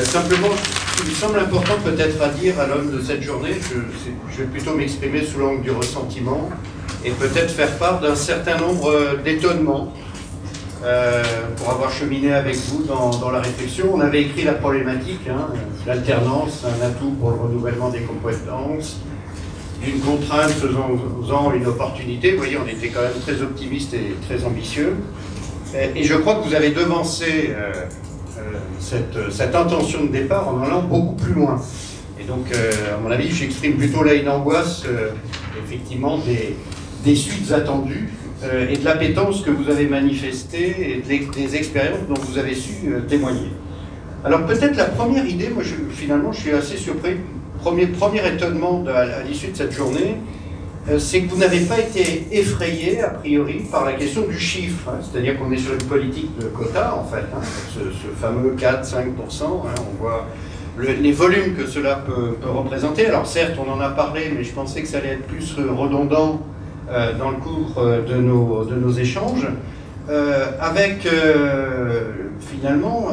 Simplement, il me semble important peut-être à dire à l'homme de cette journée, je vais plutôt m'exprimer sous l'angle du ressentiment et peut-être faire part d'un certain nombre d'étonnements pour avoir cheminé avec vous dans la réflexion. On avait écrit la problématique, l'alternance, un atout pour le renouvellement des compétences, d'une contrainte faisant une opportunité. Vous voyez, on était quand même très optimiste et très ambitieux. Et je crois que vous avez devancé cette intention de départ en allant beaucoup plus loin. Et donc, à mon avis, j'exprime plutôt là une angoisse, effectivement, des suites attendues et de l'appétence que vous avez manifestée et des expériences dont vous avez su témoigner. Alors peut-être la première idée, moi finalement je suis assez surpris, premier étonnement à l'issue de cette journée, c'est que vous n'avez pas été effrayé, a priori, par la question du chiffre. C'est-à-dire qu'on est sur une politique de quota, en fait, ce fameux 4-5%. On voit les volumes que cela peut représenter. Alors certes, on en a parlé, mais je pensais que ça allait être plus redondant dans le cours de nos échanges, avec finalement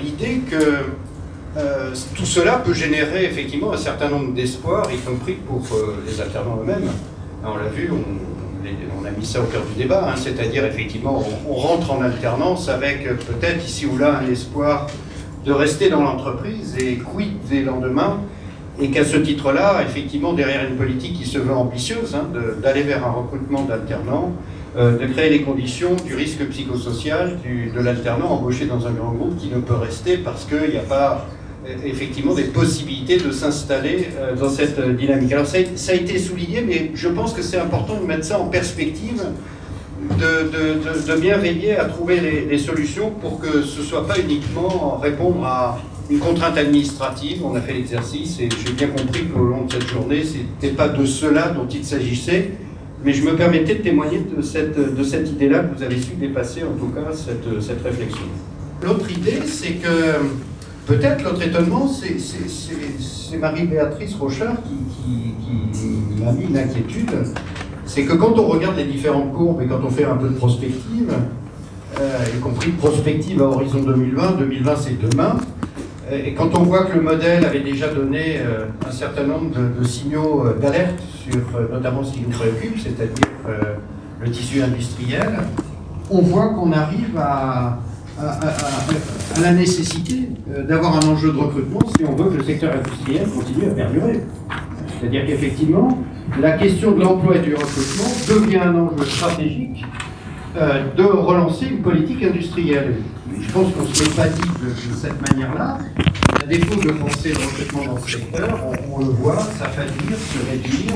l'idée que tout cela peut générer effectivement un certain nombre d'espoirs, y compris pour les alternants eux-mêmes. On l'a vu, on a mis ça au cœur du débat, c'est-à-dire effectivement on rentre en alternance avec peut-être ici ou là un espoir de rester dans l'entreprise et quid des lendemains, et qu'à ce titre-là, effectivement, derrière une politique qui se veut ambitieuse, d'aller vers un recrutement d'alternants, de créer les conditions du risque psychosocial de l'alternant embauché dans un grand groupe qui ne peut rester parce qu'il n'y a pas effectivement des possibilités de s'installer dans cette dynamique. Alors ça a été souligné, mais je pense que c'est important de mettre ça en perspective, de bien veiller à trouver les solutions pour que ce ne soit pas uniquement répondre à une contrainte administrative. On a fait l'exercice et j'ai bien compris qu'au long de cette journée, ce n'était pas de cela dont il s'agissait, mais je me permettais de témoigner de cette idée-là que vous avez su dépasser, en tout cas, cette réflexion. L'autre idée, c'est que, peut-être l'autre étonnement, c'est Marie-Béatrice Rochard qui m'a mis une inquiétude. C'est que quand on regarde les différentes courbes et quand on fait un peu de prospective, y compris de prospective à horizon 2020 c'est demain, et quand on voit que le modèle avait déjà donné un certain nombre de signaux d'alerte sur notamment ce qui nous préoccupe, c'est-à-dire le tissu industriel, on voit qu'on arrive à la nécessité d'avoir un enjeu de recrutement si on veut que le secteur industriel continue à perdurer. C'est-à-dire qu'effectivement, la question de l'emploi et du recrutement devient un enjeu stratégique de relancer une politique industrielle. Je pense qu'on ne se l'est pas dit de cette manière-là. À défaut de penser le recrutement dans ce secteur, on le voit s'affaiblir, se réduire,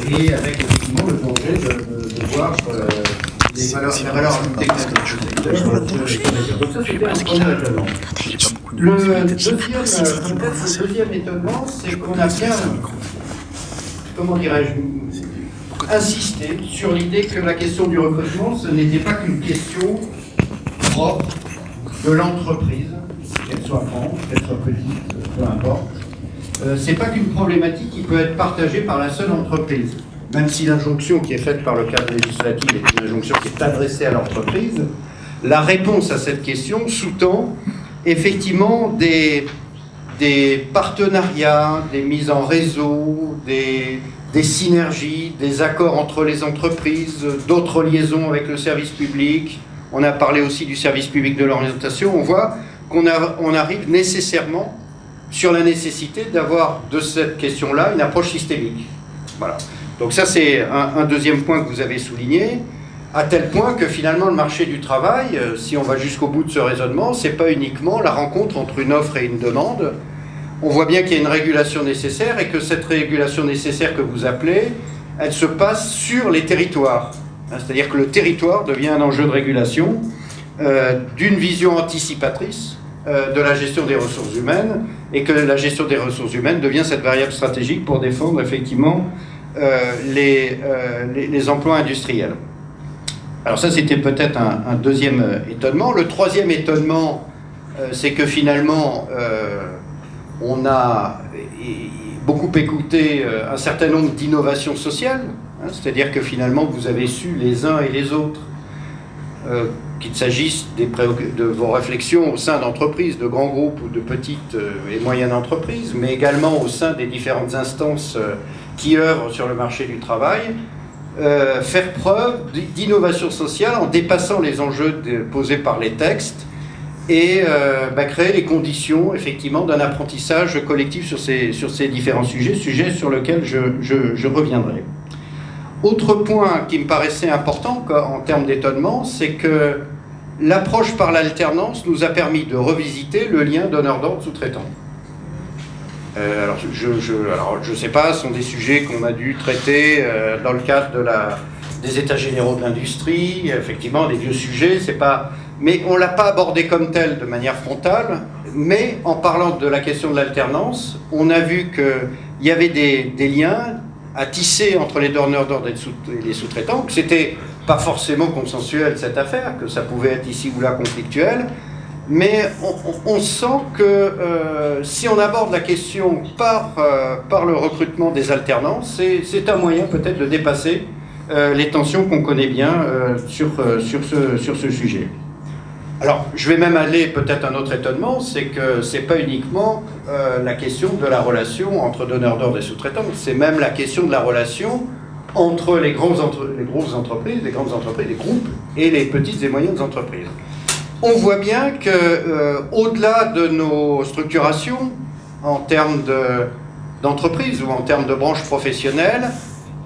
et avec effectivement le danger de voir les valeurs ajoutées que secteur. Donc ça, c'était un premier étonnement. Le deuxième étonnement, c'est qu'on a bien, comment dirais-je, insisté sur l'idée que la question du recrutement, ce n'était pas qu'une question propre de l'entreprise, qu'elle soit grande, qu'elle soit petite, peu importe. C'est pas qu'une problématique qui peut être partagée par la seule entreprise. Même si l'injonction qui est faite par le cadre législatif est une injonction qui est adressée à l'entreprise, la réponse à cette question sous-tend effectivement des partenariats, des mises en réseau, des synergies, des accords entre les entreprises, d'autres liaisons avec le service public. On a parlé aussi du service public de l'orientation. On voit qu'on arrive nécessairement sur la nécessité d'avoir de cette question-là une approche systémique. Voilà. Donc ça, c'est un deuxième point que vous avez souligné, à tel point que finalement le marché du travail, si on va jusqu'au bout de ce raisonnement, c'est pas uniquement la rencontre entre une offre et une demande. On voit bien qu'il y a une régulation nécessaire et que cette régulation nécessaire que vous appelez, elle se passe sur les territoires. C'est-à-dire que le territoire devient un enjeu de régulation, d'une vision anticipatrice de la gestion des ressources humaines, et que la gestion des ressources humaines devient cette variable stratégique pour défendre effectivement les emplois industriels. Alors ça, c'était peut-être un deuxième étonnement. Le troisième étonnement, c'est que finalement, on a beaucoup écouté un certain nombre d'innovations sociales, c'est-à-dire que finalement, vous avez su les uns et les autres qu'il s'agisse de vos réflexions au sein d'entreprises, de grands groupes ou de petites et moyennes entreprises, mais également au sein des différentes instances qui œuvrent sur le marché du travail, faire preuve d'innovation sociale en dépassant les enjeux posés par les textes et créer les conditions effectivement d'un apprentissage collectif sur ces différents sujets sur lesquels je reviendrai. Autre point qui me paraissait important en termes d'étonnement, c'est que l'approche par l'alternance nous a permis de revisiter le lien donneur d'ordre sous-traitant. Alors, je ne sais pas, ce sont des sujets qu'on a dû traiter dans le cadre des états généraux de l'industrie, effectivement, des vieux sujets, mais on ne l'a pas abordé comme tel de manière frontale, mais en parlant de la question de l'alternance, on a vu qu'il y avait des liens à tisser entre les donneurs d'ordre et les sous-traitants, que c'était pas forcément consensuel cette affaire, que ça pouvait être ici ou là conflictuel, mais on sent que si on aborde la question par le recrutement des alternances, c'est un moyen peut-être de dépasser les tensions qu'on connaît bien sur ce sujet. Alors, je vais même aller peut-être un autre étonnement, c'est que ce n'est pas uniquement la question de la relation entre donneurs d'ordre et sous-traitants, c'est même la question de la relation entre les grosses entreprises, les groupes, et les petites et moyennes entreprises. On voit bien qu'au-delà de nos structurations, en termes d'entreprise ou en termes de branches professionnelles,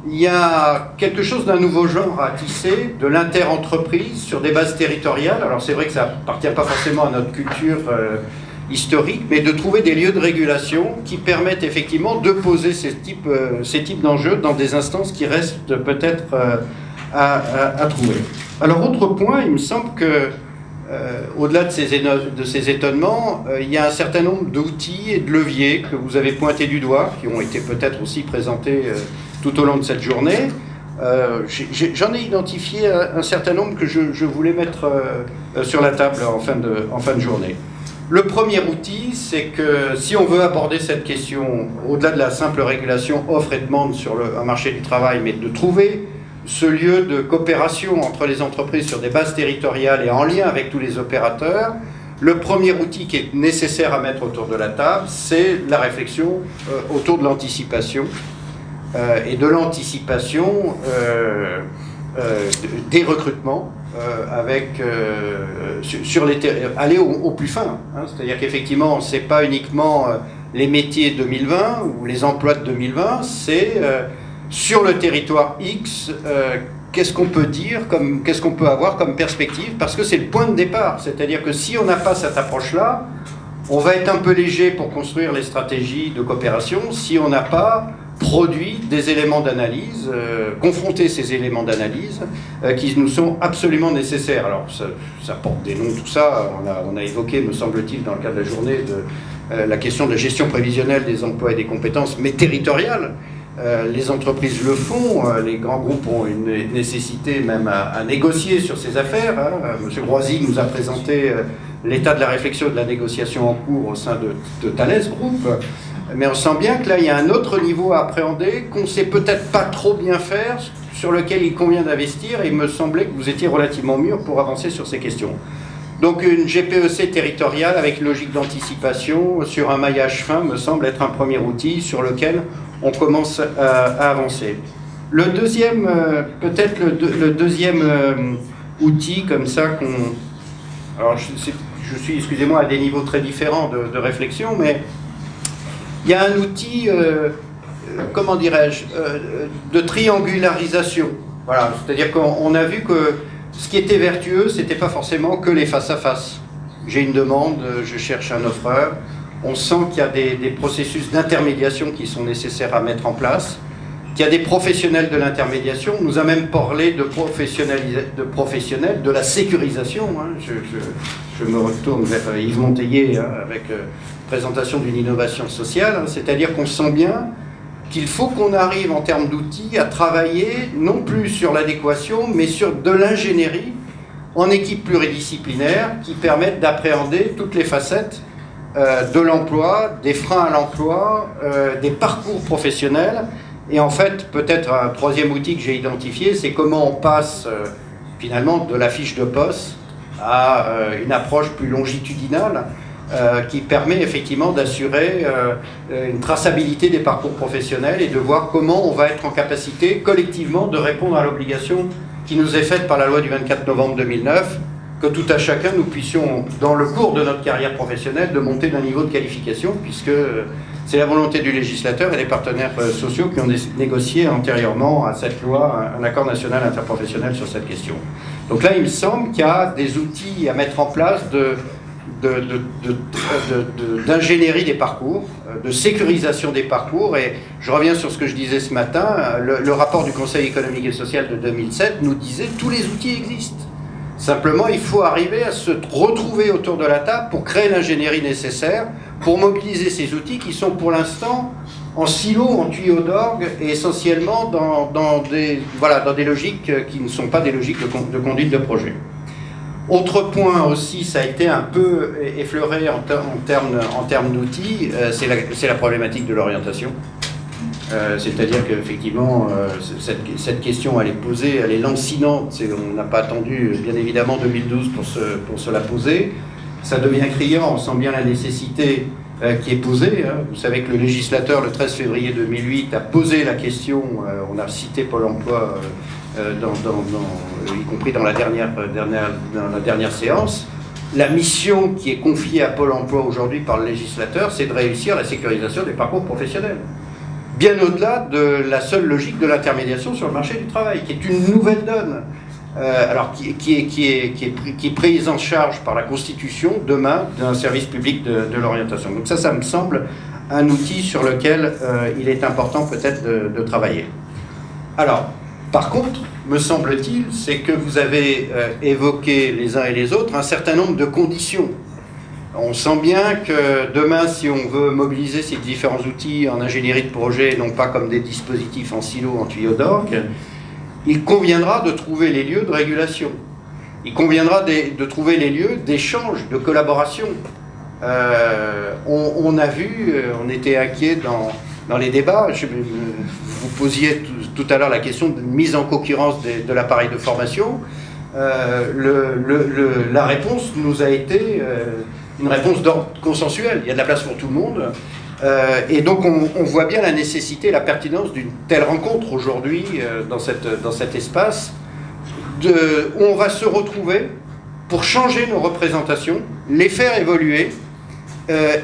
il y a quelque chose d'un nouveau genre à tisser, de l'inter-entreprise sur des bases territoriales. Alors c'est vrai que ça n'appartient pas forcément à notre culture historique, mais de trouver des lieux de régulation qui permettent effectivement de poser ces types d'enjeux dans des instances qui restent peut-être à trouver. Alors autre point, il me semble que au-delà de ces étonnements, il y a un certain nombre d'outils et de leviers que vous avez pointés du doigt, qui ont été peut-être aussi présentés tout au long de cette journée. J'en ai identifié un certain nombre que je voulais mettre sur la table en fin de journée. Le premier outil, c'est que si on veut aborder cette question, au-delà de la simple régulation offre et demande sur un marché du travail, mais de trouver ce lieu de coopération entre les entreprises sur des bases territoriales et en lien avec tous les opérateurs, le premier outil qui est nécessaire à mettre autour de la table, c'est la réflexion autour de l'anticipation et de l'anticipation des recrutements aller au plus fin. Hein, c'est-à-dire qu'effectivement, ce n'est pas uniquement les métiers 2020 ou les emplois de 2020, c'est sur le territoire X, qu'est-ce qu'on peut dire, qu'est-ce qu'on peut avoir comme perspective, parce que c'est le point de départ. C'est-à-dire que si on n'a pas cette approche-là, on va être un peu léger pour construire les stratégies de coopération si on n'a pas produit des éléments d'analyse, confronter ces éléments d'analyse qui nous sont absolument nécessaires. Alors ça porte des noms, tout ça, on a évoqué, me semble-t-il, dans le cadre de la journée, la question de la gestion prévisionnelle des emplois et des compétences, mais territoriale. Les entreprises le font, les grands groupes ont une nécessité même à négocier sur ces affaires. Monsieur Groisy nous a présenté l'état de la réflexion et de la négociation en cours au sein de Thales Group. Mais on sent bien que là, il y a un autre niveau à appréhender, qu'on ne sait peut-être pas trop bien faire, sur lequel il convient d'investir, et il me semblait que vous étiez relativement mûr pour avancer sur ces questions. Donc une GPEC territoriale avec une logique d'anticipation sur un maillage fin me semble être un premier outil sur lequel on commence à avancer. Le deuxième, peut-être le deuxième outil comme ça qu'on... Alors je suis, excusez-moi, à des niveaux très différents de réflexion, mais il y a un outil, comment dirais-je, de triangularisation. Voilà, c'est-à-dire qu'on a vu que ce qui était vertueux, ce n'était pas forcément que les face-à-face. J'ai une demande, je cherche un offreur. On sent qu'il y a des processus d'intermédiation qui sont nécessaires à mettre en place, qu'il y a des professionnels de l'intermédiation. On nous a même parlé de professionnels de la sécurisation. Hein. Je me retourne vers Yves Monteiller avec présentation d'une innovation sociale. Hein. C'est-à-dire qu'on sent bien qu'il faut qu'on arrive en termes d'outils à travailler non plus sur l'adéquation, mais sur de l'ingénierie en équipe pluridisciplinaire qui permettent d'appréhender toutes les facettes de l'emploi, des freins à l'emploi, des parcours professionnels. Et en fait, peut-être un troisième outil que j'ai identifié, c'est comment on passe finalement de la fiche de poste à une approche plus longitudinale qui permet effectivement d'assurer une traçabilité des parcours professionnels et de voir comment on va être en capacité collectivement de répondre à l'obligation qui nous est faite par la loi du 24 novembre 2009, que tout à chacun nous puissions, dans le cours de notre carrière professionnelle, de monter d'un niveau de qualification, puisque c'est la volonté du législateur et des partenaires sociaux qui ont négocié antérieurement à cette loi un accord national interprofessionnel sur cette question. Donc là, il me semble qu'il y a des outils à mettre en place d'ingénierie des parcours, de sécurisation des parcours, et je reviens sur ce que je disais ce matin, le rapport du Conseil économique et social de 2007 nous disait tous les outils existent. Simplement, il faut arriver à se retrouver autour de la table pour créer l'ingénierie nécessaire, pour mobiliser ces outils qui sont pour l'instant en silo, en tuyaux d'orgue, et essentiellement dans des logiques qui ne sont pas des logiques de conduite de projet. Autre point aussi, ça a été un peu effleuré en termes d'outils, c'est la problématique de l'orientation. C'est-à-dire qu'effectivement, cette question, elle est posée, elle est lancinante. On n'a pas attendu, bien évidemment, 2012 pour se la poser. Ça devient criant, on sent bien la nécessité qui est posée. Vous savez que le législateur, le 13 février 2008, a posé la question, on a cité Pôle emploi, y compris dans la dernière séance. La mission qui est confiée à Pôle emploi aujourd'hui par le législateur, c'est de réussir la sécurisation des parcours professionnels. Bien au-delà de la seule logique de l'intermédiation sur le marché du travail, qui est une nouvelle donne, qui est prise en charge par la Constitution, demain, d'un service public de l'orientation. Donc ça me semble un outil sur lequel il est important peut-être de travailler. Alors, par contre, me semble-t-il, c'est que vous avez évoqué les uns et les autres un certain nombre de conditions. On sent bien que demain, si on veut mobiliser ces différents outils en ingénierie de projet, non pas comme des dispositifs en silo, en tuyaux d'orgue, il conviendra de trouver les lieux de régulation. Il conviendra de trouver les lieux d'échange, de collaboration. On a vu, on était inquiet dans les débats. Vous posiez tout à l'heure la question de mise en concurrence de l'appareil de formation. La réponse nous a été une réponse d'ordre consensuel. Il y a de la place pour tout le monde. Et donc on voit bien la nécessité, la pertinence d'une telle rencontre aujourd'hui dans cet espace où on va se retrouver pour changer nos représentations, les faire évoluer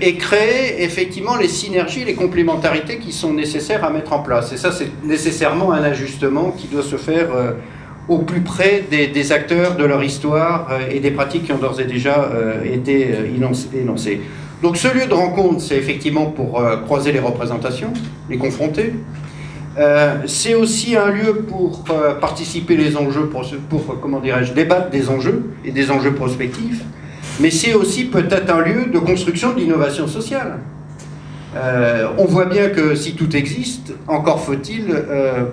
et créer effectivement les synergies, les complémentarités qui sont nécessaires à mettre en place. Et ça, c'est nécessairement un ajustement qui doit se faire au plus près des acteurs, de leur histoire et des pratiques qui ont d'ores et déjà été énoncées. Donc ce lieu de rencontre, c'est effectivement pour croiser les représentations, les confronter. C'est aussi un lieu pour participer les enjeux, pour comment dirais-je, débattre des enjeux et des enjeux prospectifs. Mais c'est aussi peut-être un lieu de construction de l'innovation sociale. On voit bien que si tout existe, encore faut-il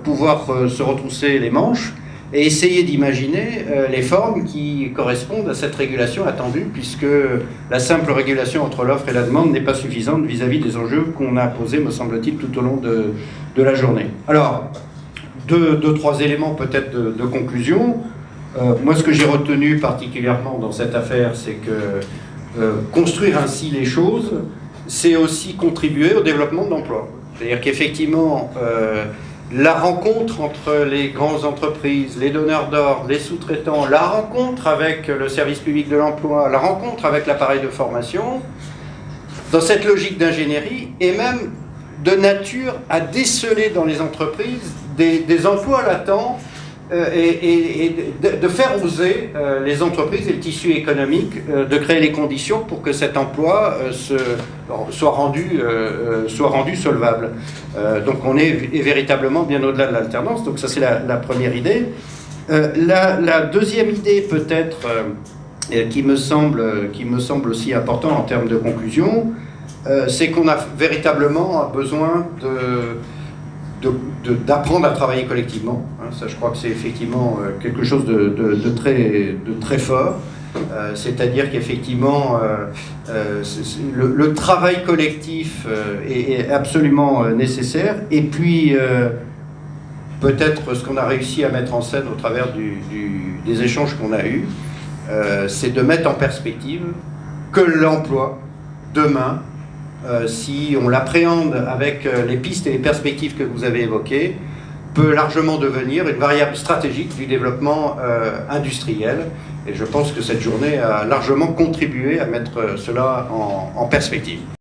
pouvoir se retrousser les manches et essayer d'imaginer les formes qui correspondent à cette régulation attendue, puisque la simple régulation entre l'offre et la demande n'est pas suffisante vis-à-vis des enjeux qu'on a posés, me semble-t-il, tout au long de la journée. Alors, deux, trois éléments peut-être de conclusion. Moi, ce que j'ai retenu particulièrement dans cette affaire, c'est que construire ainsi les choses, c'est aussi contribuer au développement de l'emploi. C'est-à-dire qu'effectivement, la rencontre entre les grandes entreprises, les donneurs d'ordre, les sous-traitants, la rencontre avec le service public de l'emploi, la rencontre avec l'appareil de formation, dans cette logique d'ingénierie, est même de nature à déceler dans les entreprises des emplois latents et de faire oser les entreprises et le tissu économique de créer les conditions pour que cet emploi soit rendu solvable. Donc on est véritablement bien au-delà de l'alternance, donc ça c'est la première idée. La deuxième idée peut-être qui me semble aussi important en termes de conclusion, c'est qu'on a véritablement besoin d'apprendre à travailler collectivement. Ça, je crois que c'est effectivement quelque chose de très fort. C'est-à-dire qu'effectivement, le travail collectif est absolument nécessaire. Et puis, peut-être ce qu'on a réussi à mettre en scène au travers des échanges qu'on a eus, c'est de mettre en perspective que l'emploi, demain, si on l'appréhende avec les pistes et les perspectives que vous avez évoquées, peut largement devenir une variable stratégique du développement industriel. Et je pense que cette journée a largement contribué à mettre cela en perspective.